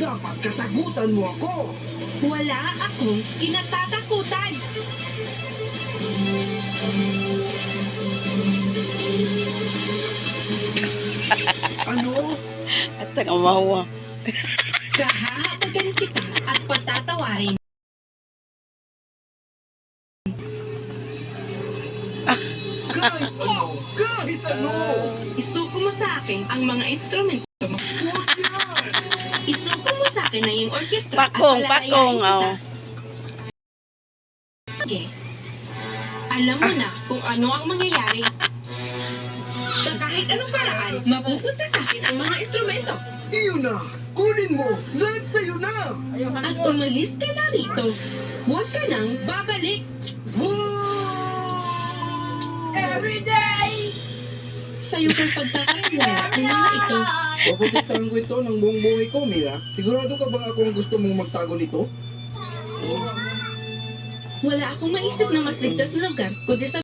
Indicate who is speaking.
Speaker 1: Dapat katakutan mo ako.
Speaker 2: Wala akong kinatatakutan.
Speaker 1: Ano?
Speaker 3: At ang mawa.
Speaker 2: Kahahabagan kita at patatawarin.
Speaker 1: Kahit ano!
Speaker 2: Isuko mo sa akin ang mga instrumento mo.
Speaker 1: Huwag yan!
Speaker 2: Isuko mo sa akin na yung orkestra
Speaker 3: Pakong,
Speaker 2: at
Speaker 3: pakong,
Speaker 2: palalayain
Speaker 3: oh.
Speaker 2: kita. Sige. Alam mo na kung ano ang mangyayari. Sa kahit anong paraan, mapupunta sa akin ang mga instrumento.
Speaker 1: Iyon na! Kunin mo! Lahat sa'yo na!
Speaker 2: At umalis ka na rito. Huwag ka nang babalik.
Speaker 1: Everyday!
Speaker 2: Sa'yo ko'y pagkakaiwala ang mga ito.
Speaker 1: Paprotektahan ko ito ng buong buhay ko, Mira. Sigurado ka bang akong gusto mong magtago nito?
Speaker 2: Wala akong maisip na mas ligtas na lugar kundi sa